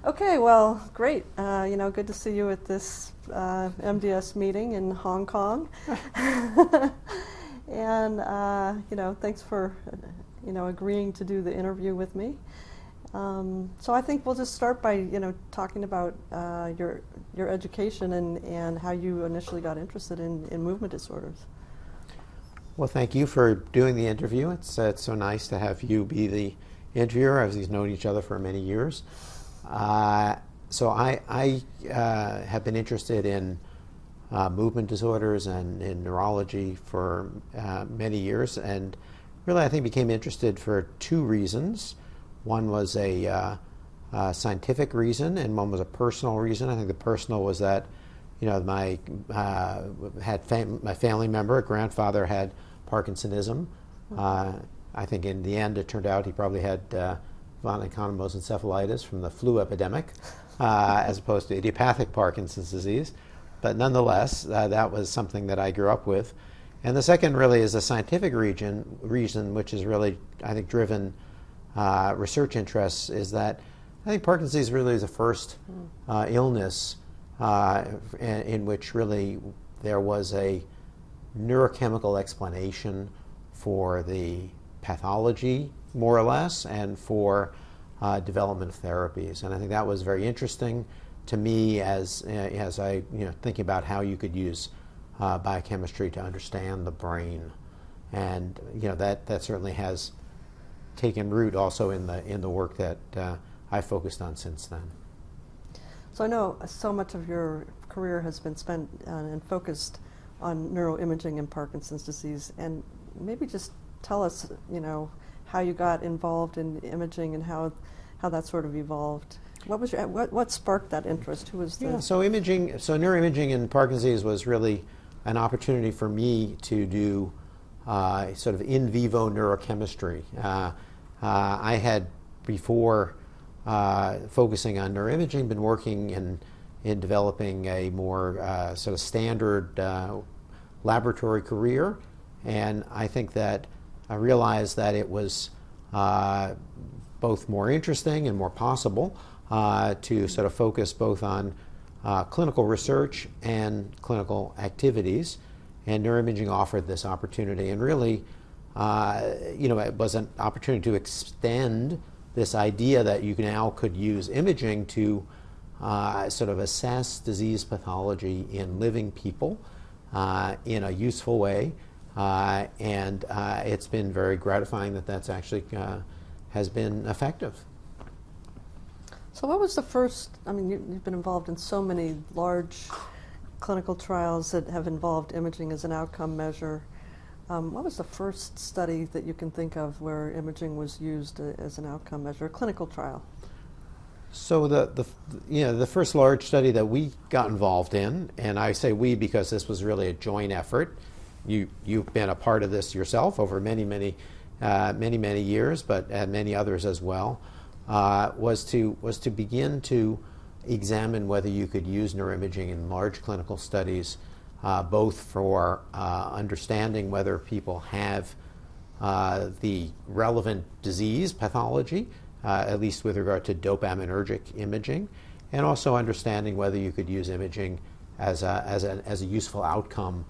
Okay, well, great. Good to see you at this MDS meeting in Hong Kong. And, thanks for, agreeing to do the interview with me. So I think we'll just start by, talking about your education and how you initially got interested in movement disorders. Well, thank you for doing the interview. It's so nice to have you be the interviewer, as we've known each other for many years. So I have been interested in movement disorders and in neurology for many years, and really I think became interested for two reasons. One was a scientific reason, and one was a personal reason. I think the personal was that, my family member, a grandfather, had Parkinsonism. I think in the end it turned out he probably had von Economos encephalitis from the flu epidemic, as opposed to idiopathic Parkinson's disease. But nonetheless, that was something that I grew up with. And the second really is a scientific reason, which is really, I think, driven research interests, is that I think Parkinson's really is the first illness in which really there was a neurochemical explanation for the pathology, more or less, and for development of therapies. And I think that was very interesting to me as I thinking about how you could use biochemistry to understand the brain, and that certainly has taken root also in the work that I focused on since then. So I know so much of your career has been spent and focused on neuroimaging and Parkinson's disease, and maybe just tell us, how you got involved in imaging and how that sort of evolved. What sparked that interest? Who was the So neuroimaging in Parkinson's disease was really an opportunity for me to do sort of in vivo neurochemistry. I had, before focusing on neuroimaging, been working in developing a more sort of standard laboratory career, and I think that I realized that it was both more interesting and more possible to sort of focus both on clinical research and clinical activities, and neuroimaging offered this opportunity. And really, it was an opportunity to extend this idea that you now could use imaging to sort of assess disease pathology in living people in a useful way. And it's been very gratifying that that's actually has been effective. So what was the first, you've been involved in so many large clinical trials that have involved imaging as an outcome measure. What was the first study that you can think of where imaging was used as an outcome measure, a clinical trial? So the first large study that we got involved in, and I say we because this was really a joint effort. You've been a part of this yourself over many years, but many others as well. Was to begin to examine whether you could use neuroimaging in large clinical studies, both for understanding whether people have the relevant disease pathology, at least with regard to dopaminergic imaging, and also understanding whether you could use imaging as a useful outcome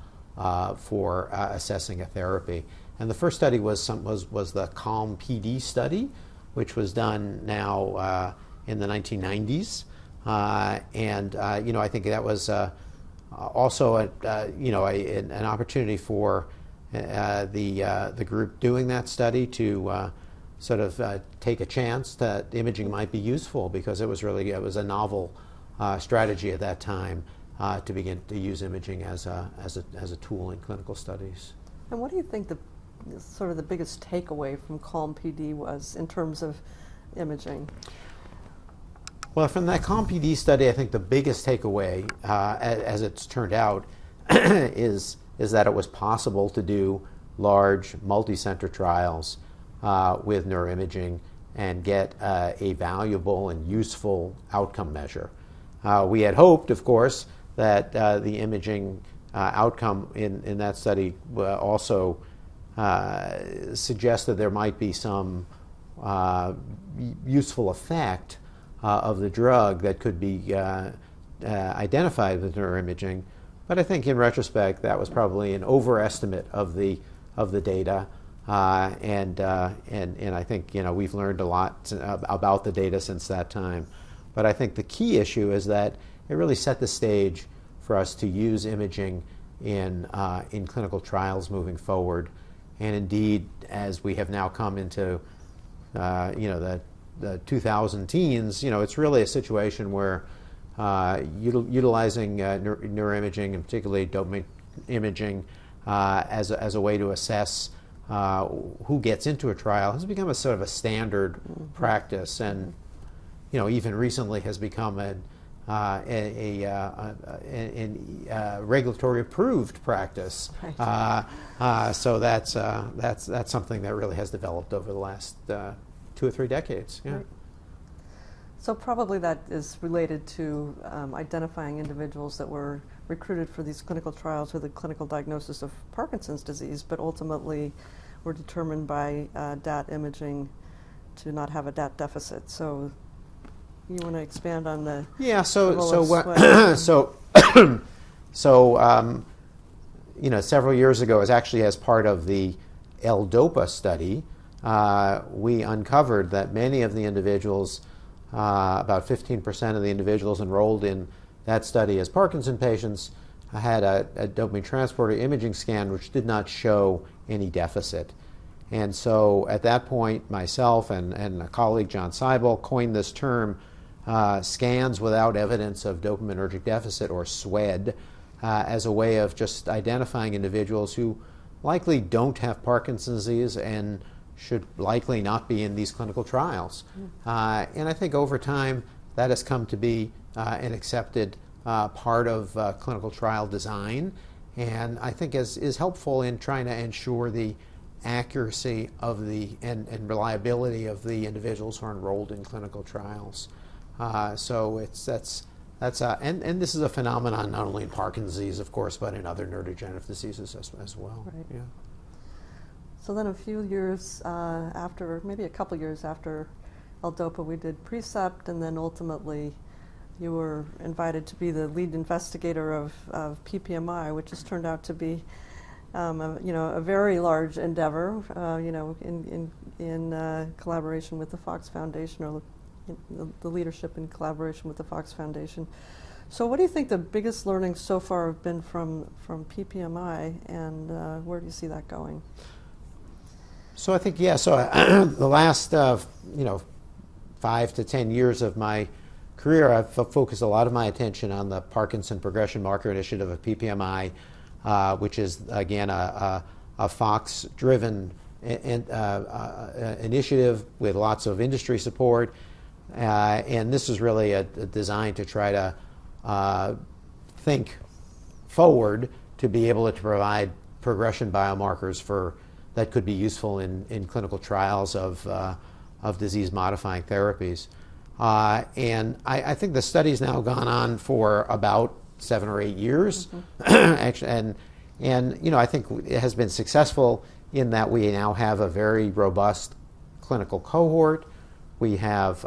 for assessing a therapy. And the first study was the CALM PD study, which was done now in the 1990s, and I think that was also an opportunity for the group doing that study to sort of take a chance that imaging might be useful, because it was a novel strategy at that time to begin to use imaging as a tool in clinical studies. And what do you think the biggest takeaway from CALM PD was in terms of imaging? Well, from that CALM PD study, I think the biggest takeaway, as it's turned out, is that it was possible to do large multi-center trials with neuroimaging and get a valuable and useful outcome measure. We had hoped, of course, that the imaging outcome in that study also suggested there might be some useful effect of the drug that could be identified with neuroimaging. But I think in retrospect, that was probably an overestimate of the data. And I think we've learned a lot about the data since that time. But I think the key issue is that it really set the stage for us to use imaging in clinical trials moving forward. And indeed, as we have now come into the 2000 teens, it's really a situation where utilizing neuroimaging, and particularly dopamine imaging, as a way to assess who gets into a trial has become a sort of a standard practice, and even recently has become a regulatory approved practice. Right. So that's something that really has developed over the last 2 or 3 decades. Yeah. Right. So probably that is related to identifying individuals that were recruited for these clinical trials with a clinical diagnosis of Parkinson's disease, but ultimately were determined by DAT imaging to not have a DAT deficit. So you want to expand on the several years ago, as part of the L-DOPA study, we uncovered that many of the individuals, about 15% of the individuals enrolled in that study as Parkinson patients, had a dopamine transporter imaging scan which did not show any deficit. And so at that point, myself and a colleague, John Seibel, coined this term, scans without evidence of dopaminergic deficit, or SWED, as a way of just identifying individuals who likely don't have Parkinson's disease and should likely not be in these clinical trials. And I think over time that has come to be an accepted part of clinical trial design, and I think is helpful in trying to ensure the accuracy of and reliability of the individuals who are enrolled in clinical trials. So and this is a phenomenon not only in Parkinson's disease, of course, but in other neurodegenerative diseases as well. Right. Yeah. So then a few years after, maybe a couple years after L-DOPA, we did Precept, and then ultimately you were invited to be the lead investigator of PPMI, which has turned out to be a very large endeavor, in collaboration with the Fox Foundation, or the leadership in collaboration with the Fox Foundation. So what do you think the biggest learnings so far have been from PPMI, and where do you see that going? So I think, the last 5 to 10 years of my career, I've focused a lot of my attention on the Parkinson Progression Marker Initiative of PPMI, which is, again, a Fox-driven initiative with lots of industry support. And this is really designed to try to think forward to be able to provide progression biomarkers that could be useful in clinical trials of disease-modifying therapies. And I think the study's now gone on for about 7 or 8 years, actually, and I think it has been successful in that we now have a very robust clinical cohort. We have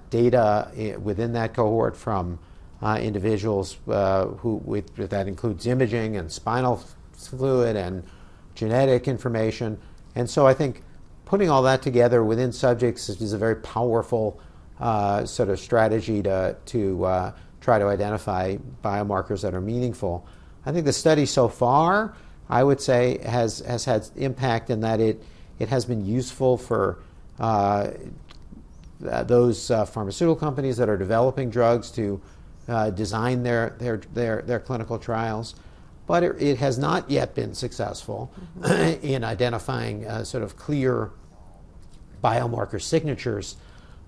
data within that cohort from individuals that includes imaging and spinal fluid and genetic information. And so I think putting all that together within subjects is a very powerful sort of strategy to try to identify biomarkers that are meaningful. I think the study so far, I would say, has had impact in that it has been useful for those pharmaceutical companies that are developing drugs to design their clinical trials. But it has not yet been successful in identifying sort of clear biomarker signatures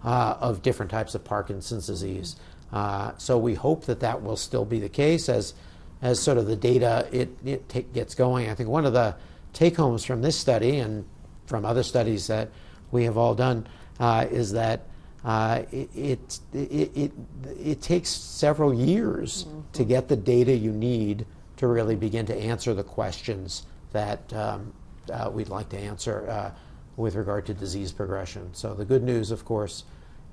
of different types of Parkinson's disease. So we hope that will still be the case as sort of the data gets going. I think one of the take-homes from this study and from other studies that we have all done is that it takes several years to get the data you need to really begin to answer the questions that we'd like to answer with regard to disease progression. So the good news, of course,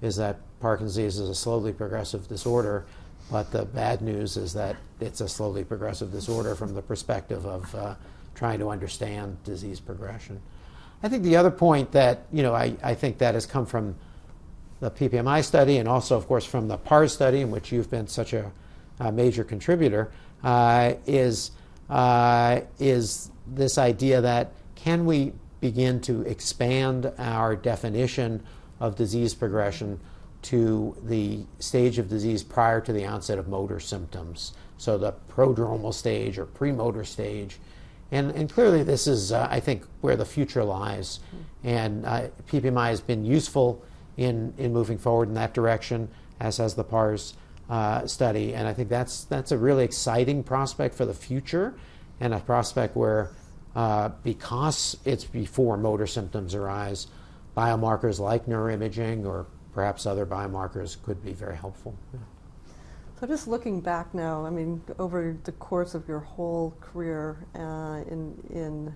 is that Parkinson's is a slowly progressive disorder, but the bad news is that it's a slowly progressive disorder from the perspective of trying to understand disease progression. I think the other point that, I think that has come from the PPMI study and also, of course, from the PARS study, in which you've been such a major contributor, is this idea that can we begin to expand our definition of disease progression to the stage of disease prior to the onset of motor symptoms, so the prodromal stage or premotor stage. And clearly this is, I think, where the future lies. And PPMI has been useful in moving forward in that direction, as has the PARS study. And I think that's a really exciting prospect for the future, and a prospect where, because it's before motor symptoms arise, biomarkers like neuroimaging or perhaps other biomarkers could be very helpful. Yeah. So just looking back now, I mean, over the course of your whole career in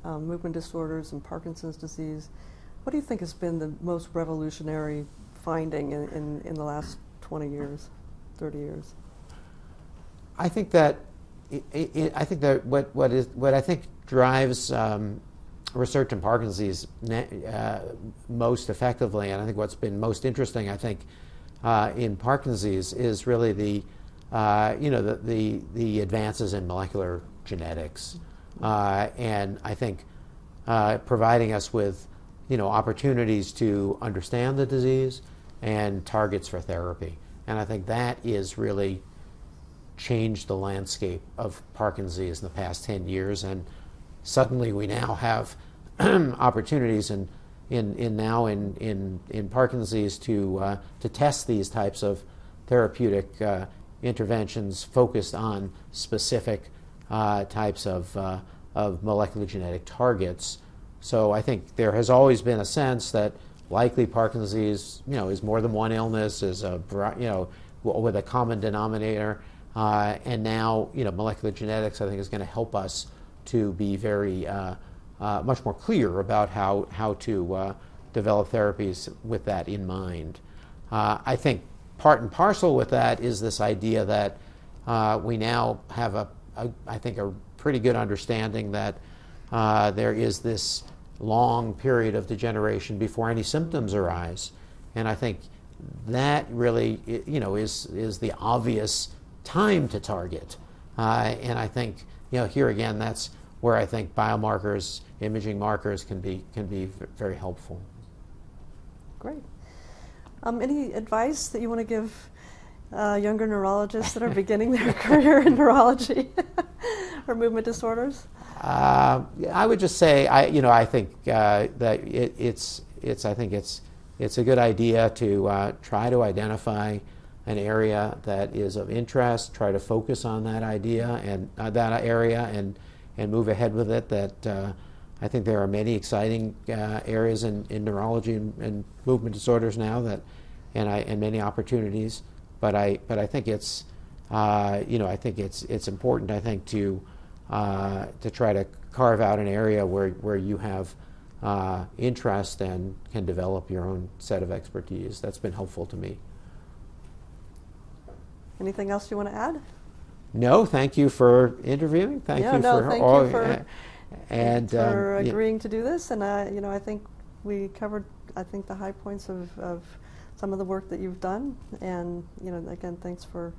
movement disorders and Parkinson's disease, what do you think has been the most revolutionary finding in the last 20 years, 30 years? I think that what I think drives research in Parkinson's most effectively, and I think what's been most interesting, I think, in Parkinson's is really the advances in molecular genetics, and I think providing us with opportunities to understand the disease and targets for therapy, and I think that is really changed the landscape of Parkinson's in the past 10 years, and suddenly we now have opportunities in Parkinson's to test these types of therapeutic interventions focused on specific types of molecular genetic targets. So I think there has always been a sense that likely Parkinson's is more than one illness, is with a common denominator, and now molecular genetics I think is going to help us to be very much more clear about how to develop therapies with that in mind. I think part and parcel with that is this idea that we now have I think a pretty good understanding that there is this long period of degeneration before any symptoms arise, and I think that really is the obvious time to target, and I think here again that's where I think biomarkers, imaging markers can be very helpful. Great. Any advice that you want to give younger neurologists that are beginning their career in neurology or movement disorders? I would just say I think that it's a good idea to try to identify an area that is of interest, try to focus on that idea and that area and move ahead with it. That I think there are many exciting areas in neurology and movement disorders now and many opportunities. But I think it's it's important to try to carve out an area where you have interest and can develop your own set of expertise. That's been helpful to me. Anything else you want to add? No, thank you for interviewing. Thank you for agreeing to do this. And I think we covered the high points of some of the work that you've done. And again, thanks for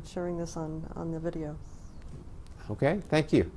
sharing this on the video. Okay, thank you.